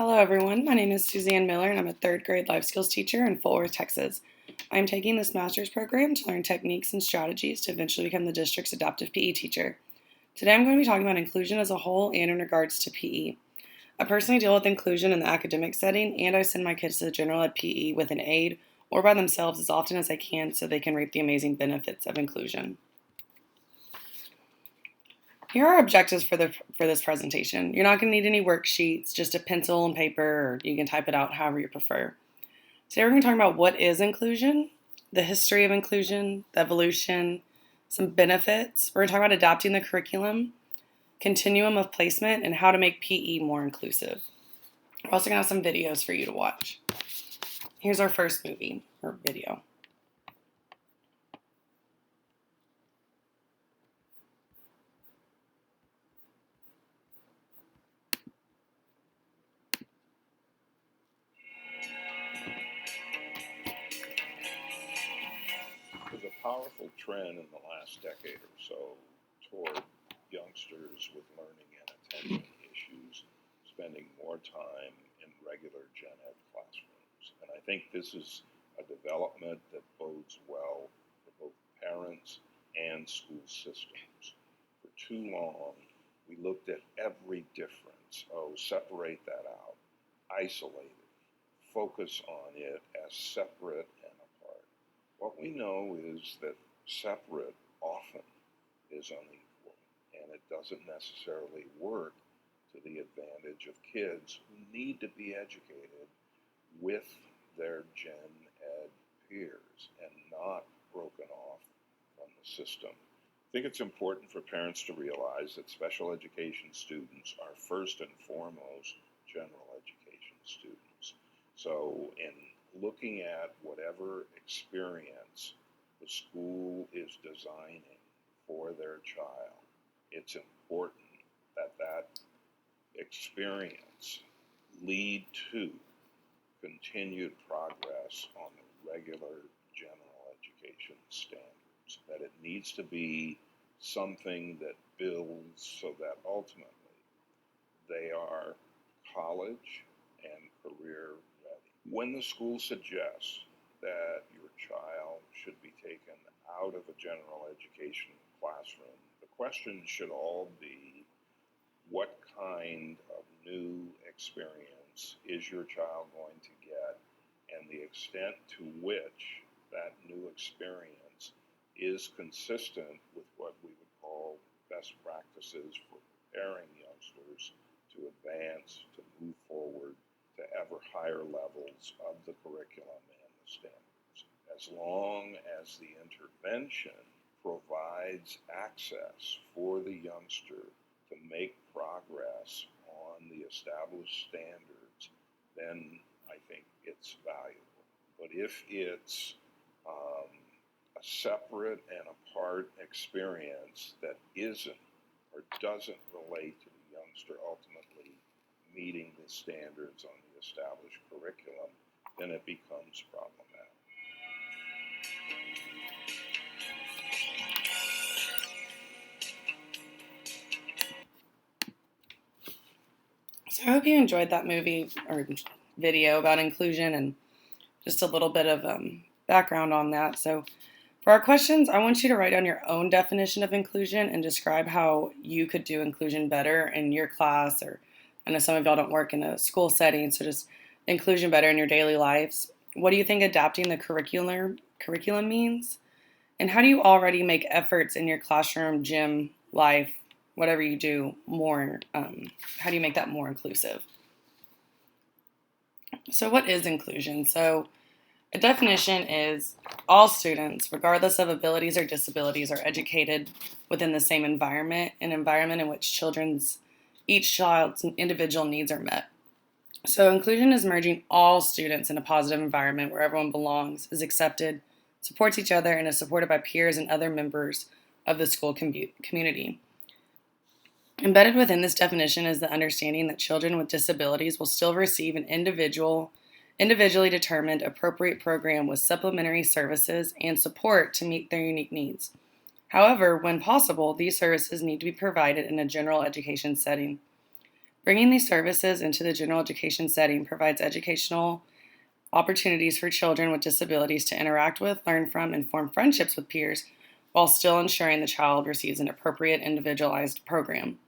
Hello everyone, my name is Suzanne Miller and I'm a third grade life skills teacher in Fort Worth, Texas. I'm taking this master's program to learn techniques and strategies to eventually become the district's adaptive PE teacher. Today I'm going to be talking about inclusion as a whole and in regards to PE. I personally deal with inclusion in the academic setting, and I send my kids to the general ed PE with an aide or by themselves as often as I can so they can reap the amazing benefits of inclusion. Here are our objectives for this presentation. You're not going to need any worksheets, just a pencil and paper, or you can type it out however you prefer. Today we're going to talk about what is inclusion, the history of inclusion, the evolution, some benefits. We're going to talk about adapting the curriculum, continuum of placement, and how to make PE more inclusive. We're also going to have some videos for you to watch. Here's our first movie or video. There's a powerful trend in the last decade or so toward youngsters with learning and attention issues spending more time in regular gen ed classrooms. And I think this is a development that bodes well for both parents and school systems. For too long, we looked at every difference. Oh, separate that out, isolate it, focus on it as separate and apart. What we know is that separate often is unequal, and it doesn't necessarily work to the advantage of kids who need to be educated with their gen ed peers and not broken off from the system. I think it's important for parents to realize that special education students are first and foremost general education students. So in looking at whatever experience the school is designing for their child, it's important that that experience lead to continued progress on the regular general education standards, that it needs to be something that builds so that ultimately they are college and career ready. When the school suggests that your child should be taken out of a general education classroom, the questions should all be, what kind of new experience is your child going to get, and the extent to which that new experience is consistent with what we would call best practices for preparing youngsters to advance, to move forward to ever higher levels of the curriculum and the standards. As long as the intervention provides access for the youngster to make progress on the established standards, then I think it's valuable. But if it's a separate and apart experience that isn't or doesn't relate to the youngster ultimately meeting the standards on the established curriculum, then it becomes problematic. So I hope you enjoyed that movie or video about inclusion and just a little bit of background on that. So for our questions, I want you to write down your own definition of inclusion and describe how you could do inclusion better in your class, or I know some of y'all don't work in a school setting, so just inclusion better in your daily lives. What do you think adapting the curriculum means? And how do you already make efforts in your classroom, gym, life, whatever you do, more, how do you make that more inclusive? So what is inclusion? So a definition is all students, regardless of abilities or disabilities, are educated within the same environment, an environment in which each child's individual needs are met. So inclusion is merging all students in a positive environment where everyone belongs, is accepted, supports each other, and is supported by peers and other members of the school community. Embedded within this definition is the understanding that children with disabilities will still receive an individually determined appropriate program with supplementary services and support to meet their unique needs. However, when possible, these services need to be provided in a general education setting. Bringing these services into the general education setting provides educational opportunities for children with disabilities to interact with, learn from, and form friendships with peers while still ensuring the child receives an appropriate individualized program.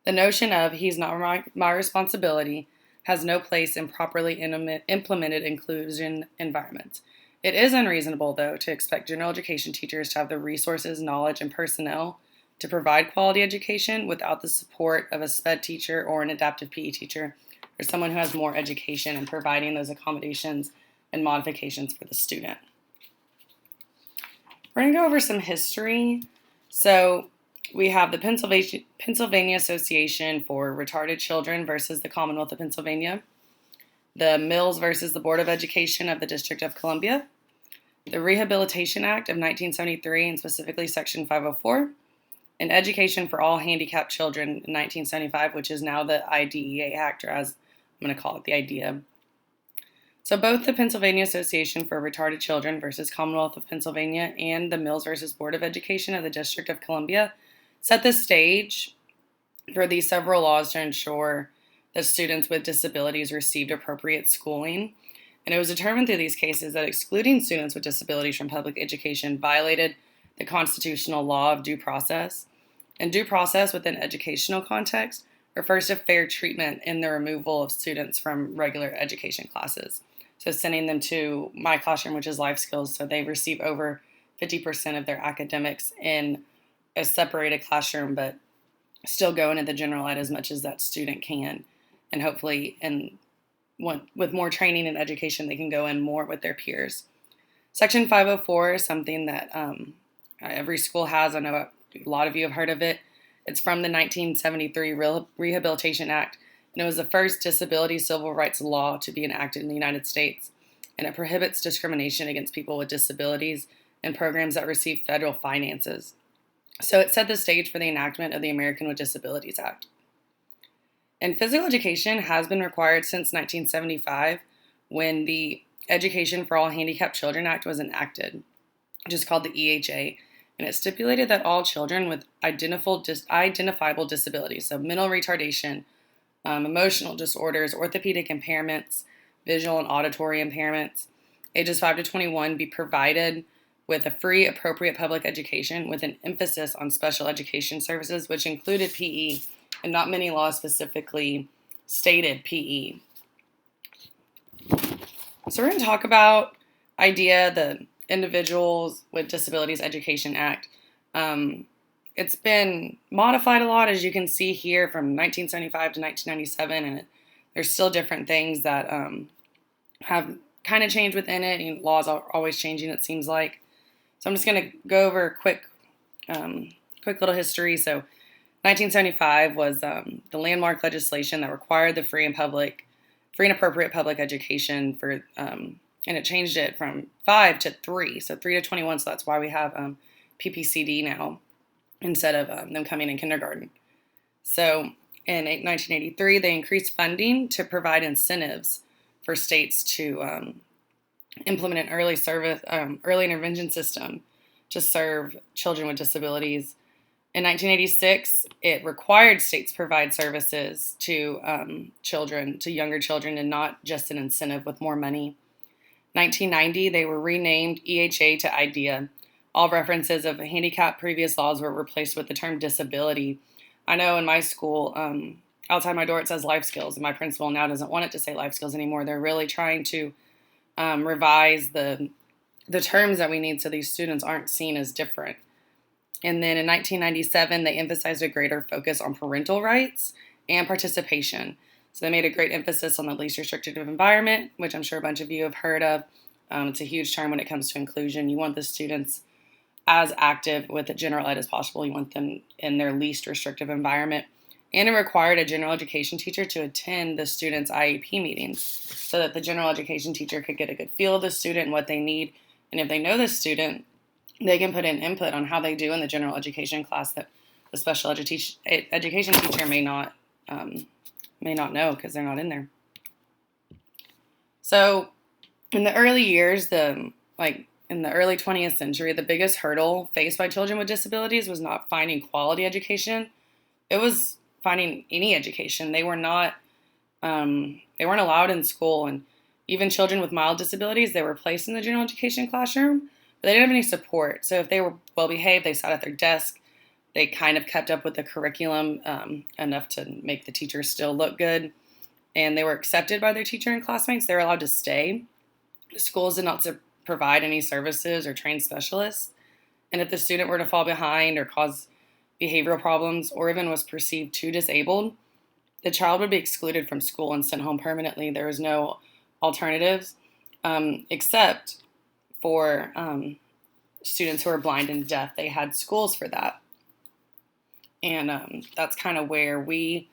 The notion of "he's not my responsibility" has no place in properly implemented inclusion environments. It is unreasonable, though, to expect general education teachers to have the resources, knowledge, and personnel to provide quality education without the support of a SPED teacher or an adaptive PE teacher or someone who has more education in providing those accommodations and modifications for the student. We're going to go over some history. So we have the Pennsylvania Association for Retarded Children versus the Commonwealth of Pennsylvania, the Mills versus the Board of Education of the District of Columbia, the Rehabilitation Act of 1973, and specifically Section 504, and Education for All Handicapped Children in 1975, which is now the IDEA Act, or as I'm going to call it, the IDEA. So both the Pennsylvania Association for Retarded Children versus Commonwealth of Pennsylvania and the Mills versus Board of Education of the District of Columbia set the stage for these several laws to ensure that students with disabilities received appropriate schooling. And it was determined through these cases that excluding students with disabilities from public education violated the constitutional law of due process. And due process within educational context refers to fair treatment in the removal of students from regular education classes. So sending them to my classroom, which is life skills, so they receive over 50% of their academics in a separated classroom, but still go into the general ed as much as that student can. And hopefully, with more training and education, they can go in more with their peers. Section 504 is something that every school has. I know a lot of you have heard of it. It's from the 1973 Rehabilitation Act, and it was the first disability civil rights law to be enacted in the United States, and it prohibits discrimination against people with disabilities and programs that receive federal finances. So it set the stage for the enactment of the American with Disabilities Act. And physical education has been required since 1975 when the Education for All Handicapped Children Act was enacted, which is called the EHA. And it stipulated that all children with identifiable disabilities, so mental retardation, emotional disorders, orthopedic impairments, visual and auditory impairments, ages 5 to 21, be provided with a free, appropriate public education with an emphasis on special education services, which included PE, and not many laws specifically stated PE. So we're going to talk about IDEA, the Individuals with Disabilities Education Act. It's been modified a lot, as you can see here, from 1975 to 1997, and there's still different things that have kind of changed within it. And laws are always changing, it seems like. So I'm just going to go over a quick little history. So 1975 was the landmark legislation that required the free and appropriate public education for, and it changed it from 5 to 3, so 3 to 21. So that's why we have PPCD now instead of them coming in kindergarten. So in 1983, they increased funding to provide incentives for states to implement an early intervention system to serve children with disabilities. In 1986, it required states provide services to younger children, and not just an incentive with more money. 1990, they were renamed EHA to IDEA. All references of handicap previous laws were replaced with the term disability. I know in my school, outside my door, it says life skills, and my principal now doesn't want it to say life skills anymore. They're really trying to revise the terms that we need so these students aren't seen as different. And then in 1997, they emphasized a greater focus on parental rights and participation. So they made a great emphasis on the least restrictive environment, which I'm sure a bunch of you have heard of. It's a huge term when it comes to inclusion. You want the students as active with the general ed as possible. You want them in their least restrictive environment. And it required a general education teacher to attend the students' IEP meetings so that the general education teacher could get a good feel of the student and what they need. And if they know the student, they can put in input on how they do in the general education class that the special education teacher may not know because they're not in there. So in the early years, in the early 20th century, the biggest hurdle faced by children with disabilities was not finding quality education. It was finding any education. They were not they weren't allowed in school, and even children with mild disabilities, they were placed in the general education classroom, but they didn't have any support. So if they were well behaved, they sat at their desk. They kind of kept up with the curriculum enough to make the teachers still look good, and they were accepted by their teacher and classmates. They were allowed to stay. The schools did not provide any services or train specialists, and if the student were to fall behind or cause behavioral problems or even was perceived too disabled, the child would be excluded from school and sent home permanently. There was no alternatives except for students who are blind and deaf. They had schools for that. And that's kind of where they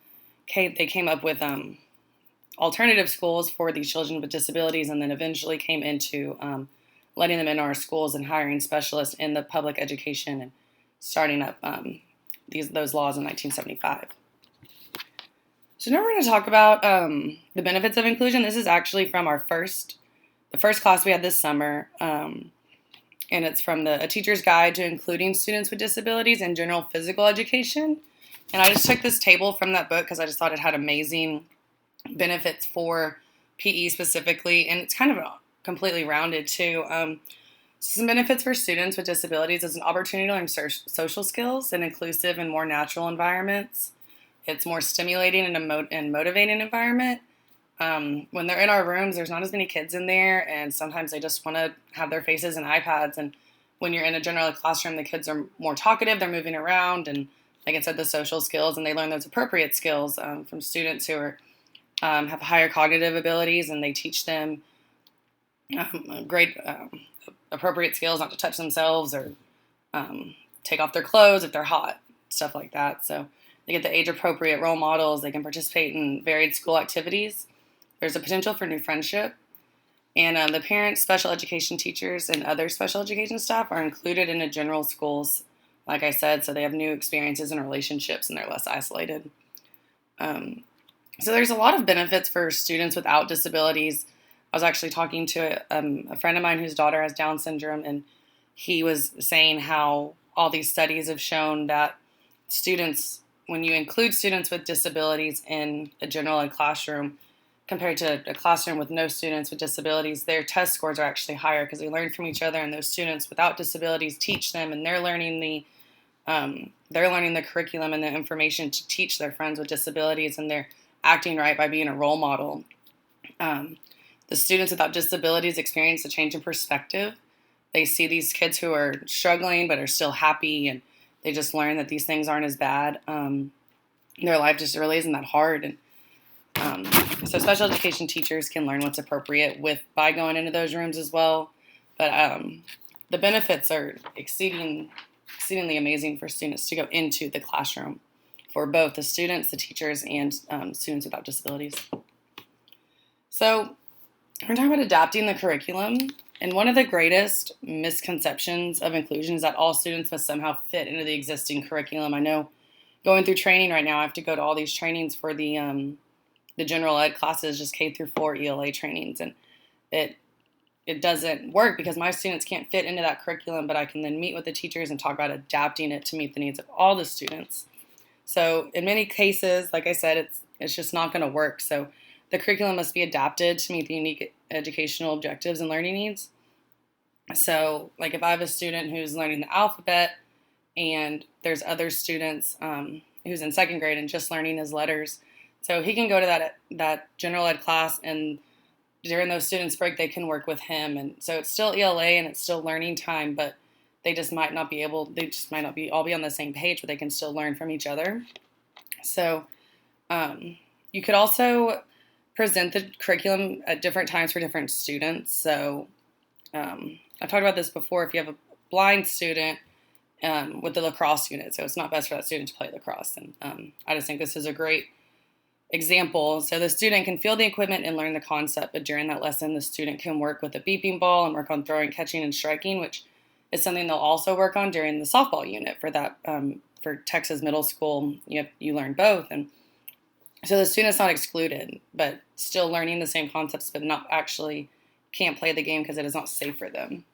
came up with alternative schools for these children with disabilities, and then eventually came into letting them in our schools and hiring specialists in the public education and starting up those laws in 1975. So now we're going to talk about the benefits of inclusion. This is actually from the first class we had this summer, and it's from A Teacher's Guide to Including Students with Disabilities in General Physical Education. And I just took this table from that book because I just thought it had amazing benefits for PE specifically, and it's kind of completely rounded too. Some benefits for students with disabilities is an opportunity to learn social skills in inclusive and more natural environments. It's more stimulating and motivating environment. When they're in our rooms, there's not as many kids in there, and sometimes they just want to have their faces in iPads. And when you're in a general ed classroom, the kids are more talkative, they're moving around, and like I said, the social skills, and they learn those appropriate skills from students who have higher cognitive abilities, and they teach them great appropriate skills not to touch themselves or take off their clothes if they're hot, stuff like that. So they get the age-appropriate role models. They can participate in varied school activities. There's a potential for new friendship. And the parents, special education teachers, and other special education staff are included in the general schools, like I said, so they have new experiences and relationships, and they're less isolated. So there's a lot of benefits for students without disabilities. I was actually talking to a friend of mine whose daughter has Down syndrome, and he was saying how all these studies have shown that when you include students with disabilities in a general ed classroom compared to a classroom with no students with disabilities, their test scores are actually higher because they learn from each other, and those students without disabilities teach them, and they're learning the curriculum and the information to teach their friends with disabilities, and they're acting right by being a role model. The students without disabilities experience a change in perspective. They see these kids who are struggling but are still happy, and they just learn that these things aren't as bad. Their life just really isn't that hard. And so special education teachers can learn what's appropriate by going into those rooms as well. But the benefits are exceedingly amazing for students to go into the classroom for both the students, the teachers, and students without disabilities. So we're talking about adapting the curriculum. And one of the greatest misconceptions of inclusion is that all students must somehow fit into the existing curriculum. I know going through training right now, I have to go to all these trainings for the general ed classes, just K through 4 ELA trainings. And it doesn't work because my students can't fit into that curriculum, but I can then meet with the teachers and talk about adapting it to meet the needs of all the students. So in many cases, like I said, it's just not going to work. So the curriculum must be adapted to meet the unique educational objectives and learning needs. So like if I have a student who's learning the alphabet and there's other students who's in second grade and just learning his letters, so he can go to that general ed class, and during those students' break, they can work with him. And so it's still ELA and it's still learning time, but they just might not be all be on the same page, but they can still learn from each other. So you could also present the curriculum at different times for different students. So I've talked about this before. If you have a blind student with the lacrosse unit, so it's not best for that student to play lacrosse. And I just think this is a great example. So the student can feel the equipment and learn the concept, but during that lesson, the student can work with a beeping ball and work on throwing, catching, and striking, which is something they'll also work on during the softball unit for that. For Texas middle school, you learn both. And so the student's not excluded, but still learning the same concepts, but not actually can't play the game because it is not safe for them.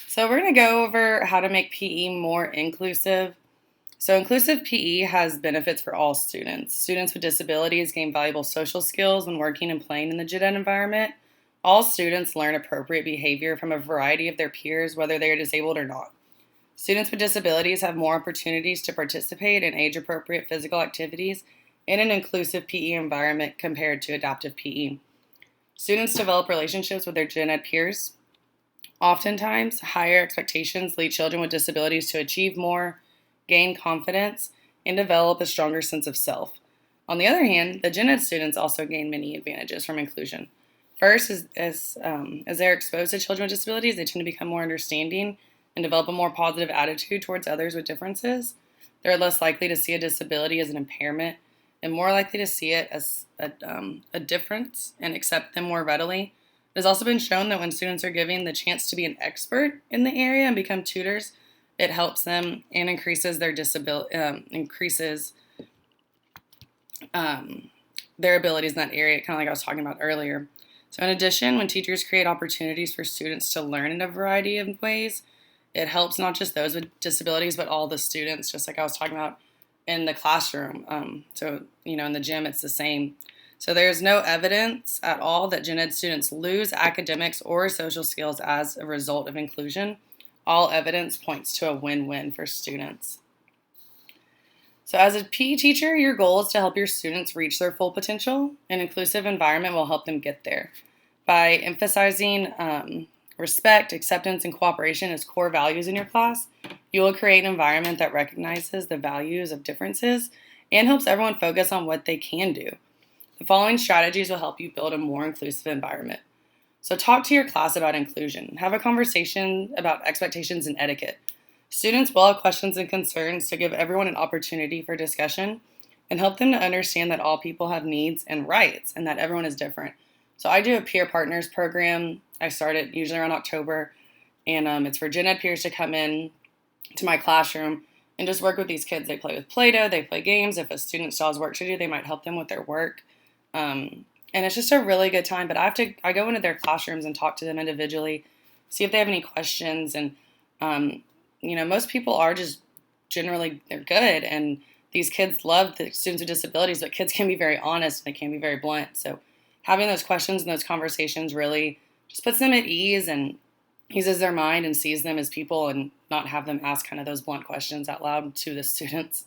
So we're going to go over how to make PE more inclusive. So inclusive PE has benefits for all students. Students with disabilities gain valuable social skills when working and playing in the gen ed environment. All students learn appropriate behavior from a variety of their peers, whether they are disabled or not. Students with disabilities have more opportunities to participate in age-appropriate physical activities in an inclusive PE environment compared to adaptive PE. Students develop relationships with their gen ed peers. Oftentimes, higher expectations lead children with disabilities to achieve more, gain confidence, and develop a stronger sense of self. On the other hand, the gen ed students also gain many advantages from inclusion. First, as they're exposed to children with disabilities, they tend to become more understanding and develop a more positive attitude towards others with differences. They're less likely to see a disability as an impairment and more likely to see it as a difference and accept them more readily. It has also been shown that when students are given the chance to be an expert in the area and become tutors, it helps them and increases their their abilities in that area, kind of like I was talking about earlier. So in addition, when teachers create opportunities for students to learn in a variety of ways, it helps not just those with disabilities, but all the students, just like I was talking about in the classroom. So, in the gym, it's the same. So there's no evidence at all that gen ed students lose academics or social skills as a result of inclusion. All evidence points to a win-win for students. So as a PE teacher, your goal is to help your students reach their full potential. An inclusive environment will help them get there. By emphasizing respect, acceptance, and cooperation as core values in your class, you will create an environment that recognizes the values of differences and helps everyone focus on what they can do. The following strategies will help you build a more inclusive environment. So talk to your class about inclusion. Have a conversation about expectations and etiquette. Students will have questions and concerns, so give everyone an opportunity for discussion and help them to understand that all people have needs and rights and that everyone is different. So I do a peer partners program. I start it usually around October, and it's for gen ed peers to come in to my classroom and just work with these kids. They play with Play-Doh, they play games. If a student still has work to do, they might help them with their work. And it's just a really good time, but I go into their classrooms and talk to them individually, see if they have any questions. And, most people are just generally, they're good. And these kids love the students with disabilities, but kids can be very honest and they can be very blunt. So having those questions and those conversations really just puts them at ease and eases their mind and sees them as people and not have them ask kind of those blunt questions out loud to the students.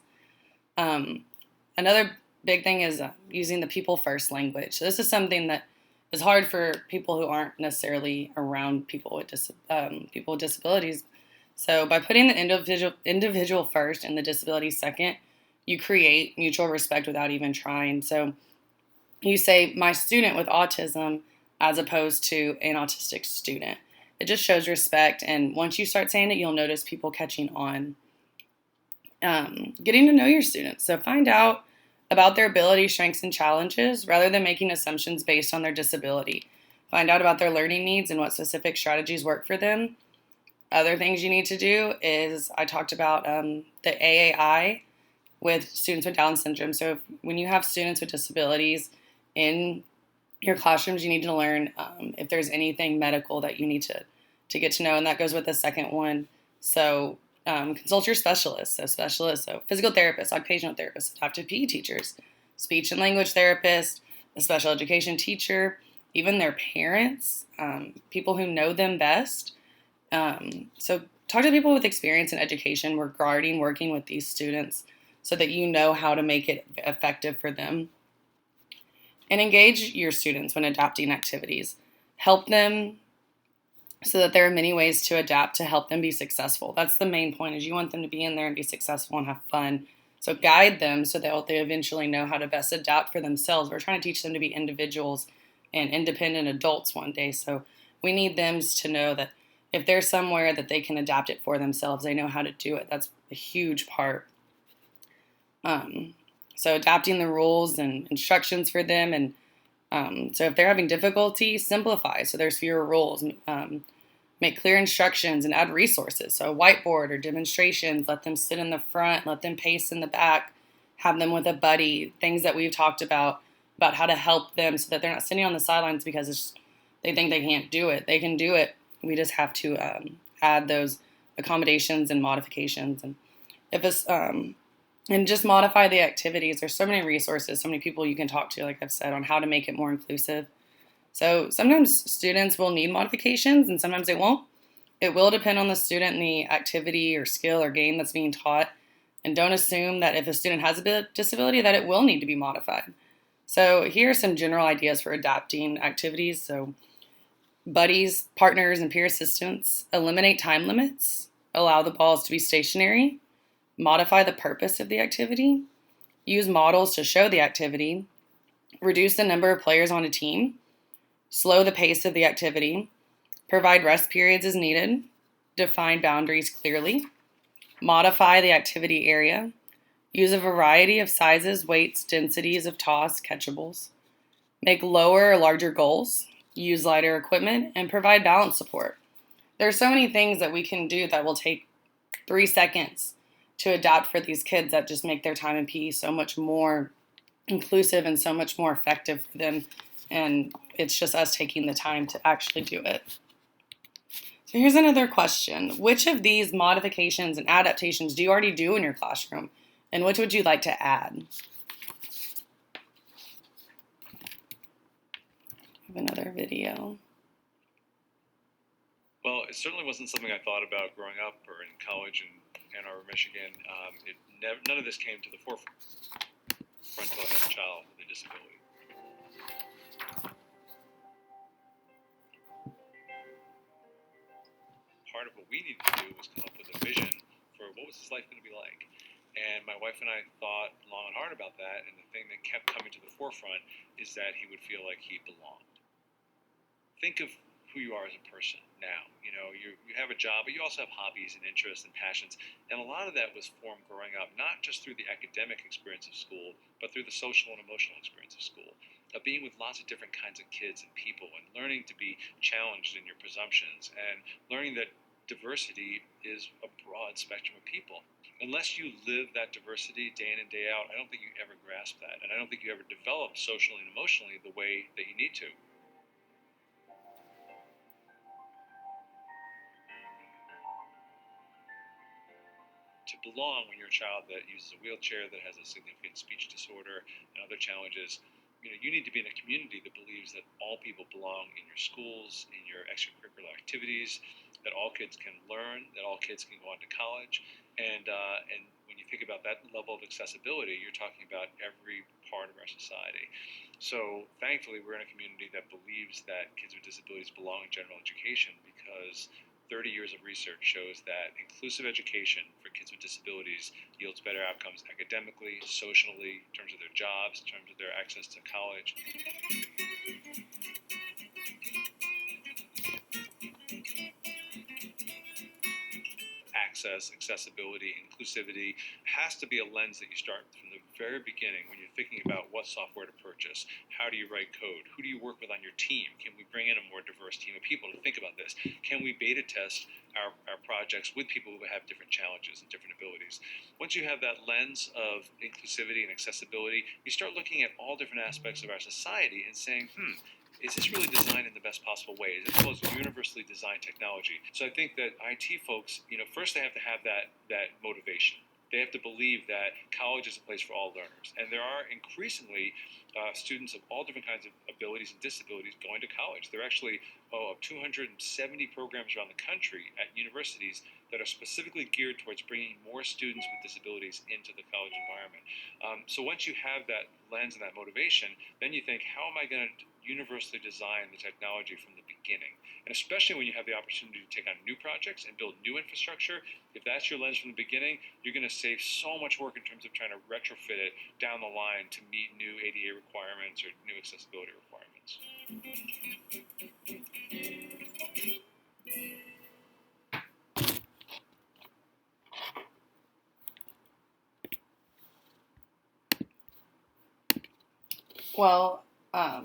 Another big thing is using the people first language. So this is something that is hard for people who aren't necessarily around people with disabilities. So by putting the individual first and the disability second, you create mutual respect without even trying. So you say my student with autism as opposed to an autistic student. It just shows respect, and once you start saying it, you'll notice people catching on. Getting to know your students. So find out about their abilities, strengths, and challenges rather than making assumptions based on their disability. Find out about their learning needs and what specific strategies work for them. Other things you need to do is I talked about the AAI with students with Down syndrome. So when you have students with disabilities in your classrooms, you need to learn if there's anything medical that you need to get to know, and that goes with the second one. So consult your specialists. So physical therapists, occupational therapists, adaptive PE teachers, speech and language therapists, a special education teacher, even their parents, people who know them best. So talk to people with experience in education regarding working with these students so that you know how to make it effective for them. And engage your students when adapting activities. Help them so that there are many ways to adapt to help them be successful. That's the main point, is you want them to be in there and be successful and have fun. So guide them so that they eventually know how to best adapt for themselves. We're trying to teach them to be individuals and independent adults one day. So we need them to know that if they're somewhere that they can adapt it for themselves, they know how to do it. That's a huge part. So adapting the rules and instructions for them. And so if they're having difficulty, simplify so there's fewer rules. Make clear instructions and add resources. So a whiteboard or demonstrations, let them sit in the front, let them pace in the back, have them with a buddy, things that we've talked about how to help them so that they're not sitting on the sidelines because they think they can't do it. They can do it. We just have to add those accommodations and modifications. And if and just modify the activities. There's so many resources, so many people you can talk to, like I've said, on how to make it more inclusive. So sometimes students will need modifications and sometimes they won't. It will depend on the student and the activity or skill or game that's being taught. And don't assume that if a student has a disability that it will need to be modified. So here are some general ideas for adapting activities. So buddies, partners, and peer assistants, eliminate time limits, allow the balls to be stationary, modify the purpose of the activity, use models to show the activity, reduce the number of players on a team, slow the pace of the activity, provide rest periods as needed, define boundaries clearly, modify the activity area, use a variety of sizes, weights, densities of toss catchables, make lower or larger goals, use lighter equipment, and provide balance support. There are so many things that we can do that will take 3 seconds to adapt for these kids that just make their time in PE so much more inclusive and so much more effective for them. And it's just us taking the time to actually do it. So here's another question. Which of these modifications and adaptations do you already do in your classroom? And which would you like to add? I have another video. Well, it certainly wasn't something I thought about growing up or in college in Ann Arbor, Michigan. None of this came to the forefront until I had a child with a disability. Part of what we needed to do was come up with a vision for what was his life going to be like. And my wife and I thought long and hard about that, and the thing that kept coming to the forefront is that he would feel like he belonged. Think of who you are as a person now. You know, you have a job, but you also have hobbies and interests and passions. And a lot of that was formed growing up, not just through the academic experience of school, but through the social and emotional experience of school. Being with lots of different kinds of kids and people and learning to be challenged in your presumptions and learning that diversity is a broad spectrum of people. Unless you live that diversity day in and day out, I don't think you ever grasp that. And I don't think you ever develop socially and emotionally the way that you need to. To belong when you're a child that uses a wheelchair, that has a significant speech disorder and other challenges, you need to be in a community that believes that all people belong in your schools, in your extracurricular activities, that all kids can learn, that all kids can go on to college, and when you think about that level of accessibility, you're talking about every part of our society. So thankfully, we're in a community that believes that kids with disabilities belong in general education because 30 years of research shows that inclusive education for kids with disabilities yields better outcomes academically, socially, in terms of their jobs, in terms of their access to college. Access, accessibility, inclusivity has to be a lens that you start from the very beginning when you're thinking about what software to purchase, how do you write code, who do you work with on your team, can we bring in a more diverse team of people to think about this, can we beta test our projects with people who have different challenges and different abilities. Once you have that lens of inclusivity and accessibility, you start looking at all different aspects of our society and saying, is this really designed in the best possible way? Is it the most universally designed technology? So I think that IT folks, first they have to have that motivation. They have to believe that college is a place for all learners. And there are increasingly students of all different kinds of abilities and disabilities going to college. There are actually 270 programs around the country at universities that are specifically geared towards bringing more students with disabilities into the college environment. So once you have that lens and that motivation, then you think, how am I going to universally design the technology from the beginning? And especially when you have the opportunity to take on new projects and build new infrastructure, if that's your lens from the beginning, you're going to save so much work in terms of trying to retrofit it down the line to meet new ADA requirements or new accessibility requirements. Well, I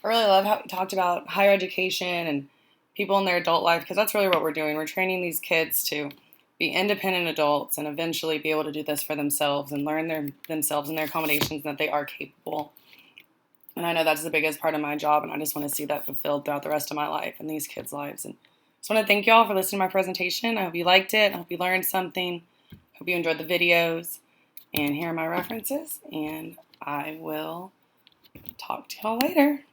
really love how you talked about higher education and people in their adult life, because that's really what we're doing. We're training these kids to be independent adults and eventually be able to do this for themselves and learn themselves and their accommodations, and that they are capable. And I know that's the biggest part of my job, and I just want to see that fulfilled throughout the rest of my life and these kids' lives. And I just want to thank you all for listening to my presentation. I hope you liked it. I hope you learned something. I hope you enjoyed the videos. And here are my references, and I will talk to y'all later.